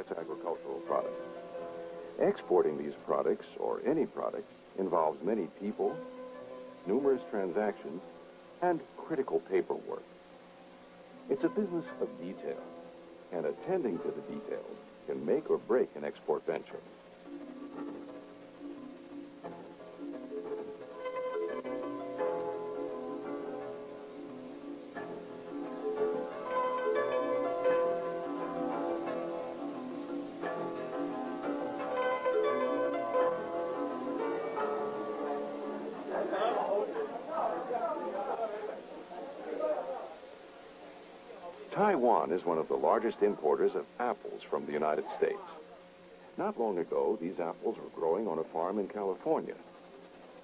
U.S. agricultural products. Exporting these products, or any product, involves many people, numerous transactions, and critical paperwork. It's a business of detail, and attending to the details can make or break an export venture. Taiwan is one of the largest importers of apples from the United States. Not long ago, these apples were growing on a farm in California.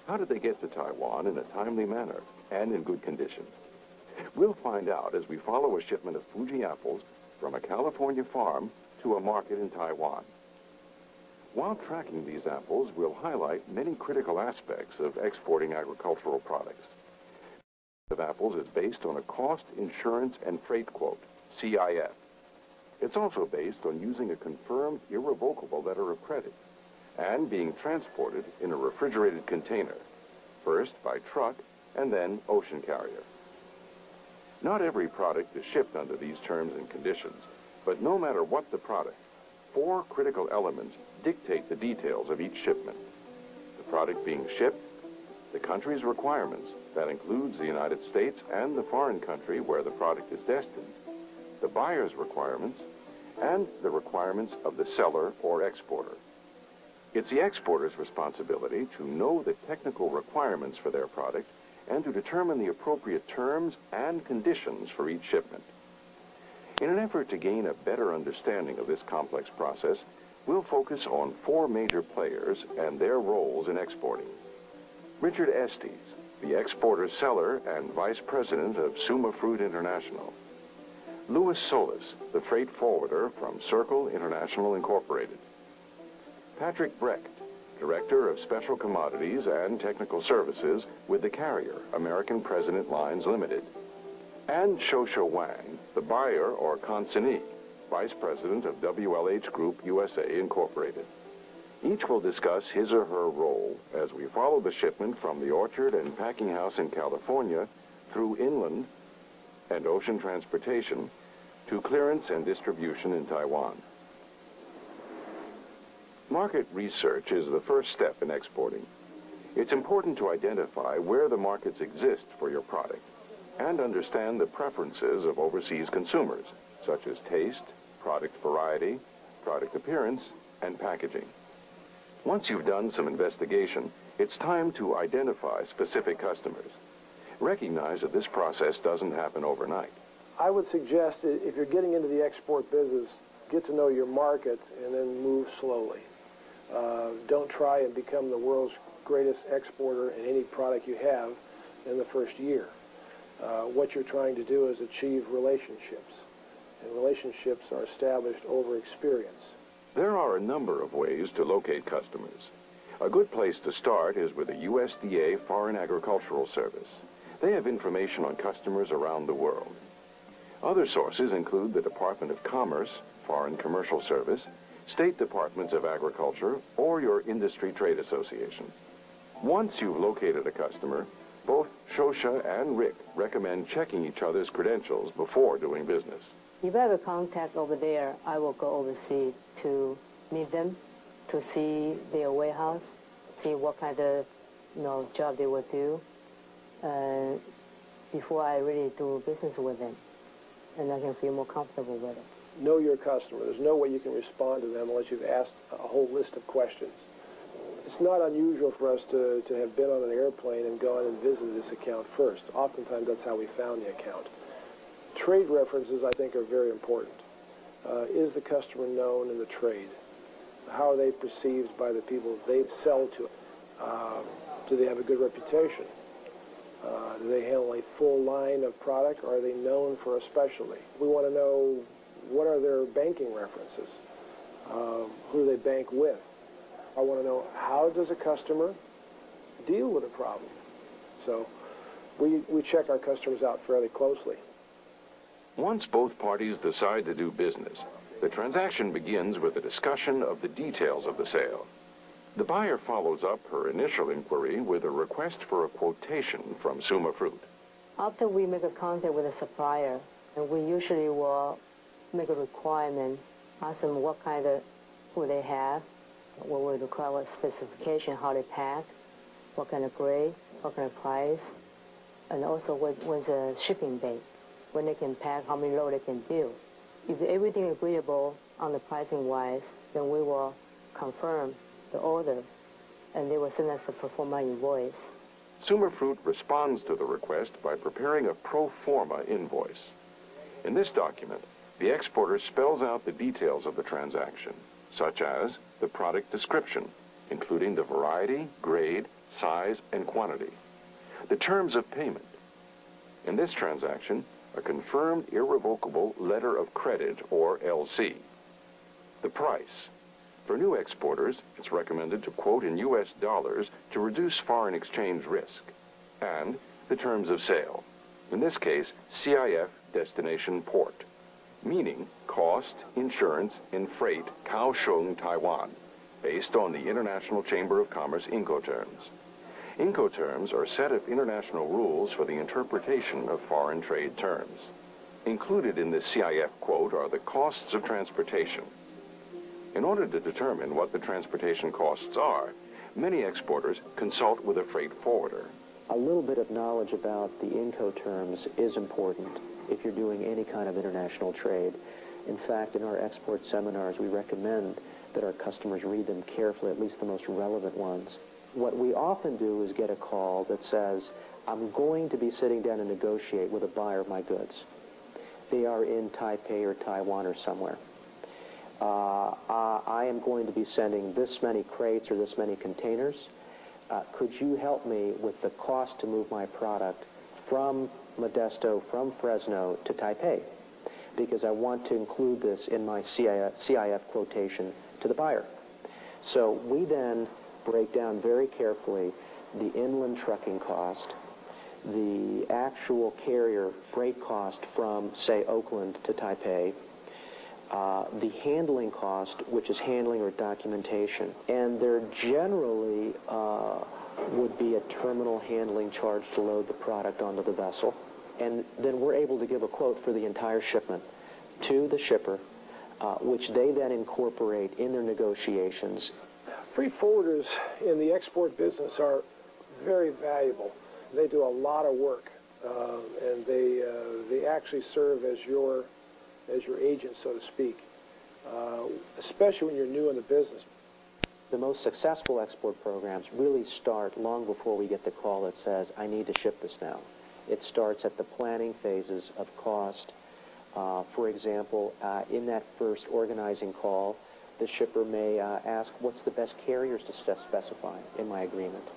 How did they get to Taiwan in a timely manner and in good condition? We'll find out as we follow a shipment of Fuji apples from a California farm to a market in Taiwan. While tracking these apples, we'll highlight many critical aspects of exporting agricultural products. Of apples is based on a cost, insurance, and freight quote, CIF. It's also based on using a confirmed irrevocable letter of credit and being transported in a refrigerated container, first by truck and then ocean carrier. Not every product is shipped under these terms and conditions, but no matter what the product, 4 critical elements dictate the details of each shipment. The product being shipped, the country's requirements, that includes the United States and the foreign country where the product is destined, the buyer's requirements, and the requirements of the seller or exporter. It's the exporter's responsibility to know the technical requirements for their product and to determine the appropriate terms and conditions for each shipment. In an effort to gain a better understanding of this complex process, we'll focus on 4 major players and their roles in exporting. Richard Estes, the exporter-seller and vice president of Suma Fruit International. Louis Solis, the freight forwarder from Circle International Incorporated. Patrick Brecht, director of special commodities and technical services with the carrier, American President Lines Limited. And Shosha Wang, the buyer or consignee, vice president of WLH Group USA Incorporated. Each will discuss his or her role as we follow the shipment from the orchard and packing house in California through inland and ocean transportation to clearance and distribution in Taiwan. Market research is the first step in exporting. It's important to identify where the markets exist for your product and understand the preferences of overseas consumers, such as taste, product variety, product appearance, and packaging. Once you've done some investigation, it's time to identify specific customers. Recognize that this process doesn't happen overnight. I would suggest if you're getting into the export business, get to know your market and then move slowly. Don't try and become the world's greatest exporter in any product you have in the first year. What you're trying to do is achieve relationships, and relationships are established over experience. There are a number of ways to locate customers. A good place to start is with the USDA Foreign Agricultural Service. They have information on customers around the world. Other sources include the Department of Commerce, Foreign Commercial Service, State Departments of Agriculture, or your industry trade association. Once you've located a customer, both Shosha and Rick recommend checking each other's credentials before doing business. If I have a contact over there, I will go overseas to meet them, to see their warehouse, see what kind of job they will do before I really do business with them, and I can feel more comfortable with it. Know your customer. There's no way you can respond to them unless you've asked a whole list of questions. It's not unusual for us to have been on an airplane and gone and visited this account first. Oftentimes that's how we found the account. Trade references, I think, are very important. Is the customer known in the trade? How are they perceived by the people they sell to? Do they have a good reputation? Do they handle a full line of product, or are they known for a specialty? We want to know what are their banking references? Who do they bank with? I want to know how does a customer deal with a problem? So we check our customers out fairly closely. Once both parties decide to do business, The transaction begins with a discussion of the details of the sale. The buyer follows up her initial inquiry with a request for a quotation from Suma Fruit. After we make a contact with the supplier, and we usually will make a requirement, ask them what kind of food they have, what we require, what specification, how they pack, what kind of grade, what kind of price, and also what was a shipping date, when they can pack, how many loads they can do. If everything agreeable on the pricing wise, then we will confirm the order, and they will send us the pro forma invoice. Suma Fruit responds to the request by preparing a pro forma invoice. In this document, the exporter spells out the details of the transaction, such as the product description, including the variety, grade, size, and quantity, the terms of payment. In this transaction, a confirmed irrevocable letter of credit, or LC. The price. For new exporters, it's recommended to quote in U.S. dollars to reduce foreign exchange risk. And the terms of sale. In this case, CIF destination port, meaning cost, insurance, and freight Kaohsiung, Taiwan, based on the International Chamber of Commerce Incoterms. Incoterms are a set of international rules for the interpretation of foreign trade terms. Included in the CIF quote are the costs of transportation. In order to determine what the transportation costs are, many exporters consult with a freight forwarder. A little bit of knowledge about the Incoterms is important if you're doing any kind of international trade. In fact, in our export seminars, we recommend that our customers read them carefully, at least the most relevant ones. What we often do is get a call that says, I'm going to be sitting down and negotiate with a buyer of my goods. They are in Taipei or Taiwan or somewhere. I am going to be sending this many crates or this many containers. Could you help me with the cost to move my product from Modesto, from Fresno to Taipei? Because I want to include this in my CIF quotation to the buyer. So we then break down very carefully the inland trucking cost, the actual carrier freight cost from, say, Oakland to Taipei, the handling cost, which is handling or documentation. And there generally would be a terminal handling charge to load the product onto the vessel. And then we're able to give a quote for the entire shipment to the shipper, which they then incorporate in their negotiations. Freight forwarders in the export business are very valuable. They do a lot of work, and they actually serve as your agent, so to speak, especially when you're new in the business. The most successful export programs really start long before we get the call that says, I need to ship this now. It starts at the planning phases of cost. For example, in that first organizing call, the shipper may ask, what's the best carriers to specify in my agreement?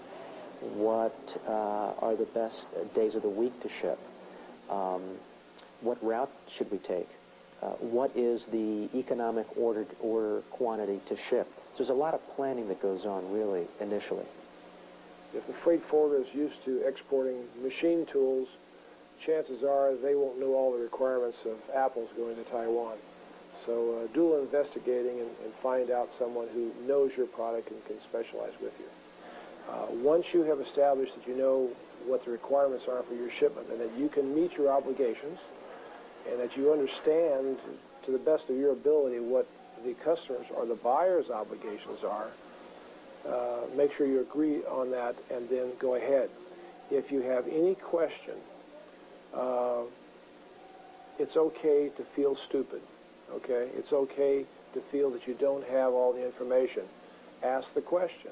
What are the best days of the week to ship? What route should we take? What is the economic order quantity to ship? So there's a lot of planning that goes on, really, initially. If the freight forwarder is used to exporting machine tools, chances are they won't know all the requirements of apples going to Taiwan. So do a little investigating and find out someone who knows your product and can specialize with you. Once you have established that you know what the requirements are for your shipment and that you can meet your obligations and that you understand to the best of your ability what the customers or the buyer's obligations are, make sure you agree on that and then go ahead. If you have any question, it's okay to feel stupid, okay? It's okay to feel that you don't have all the information. Ask the question.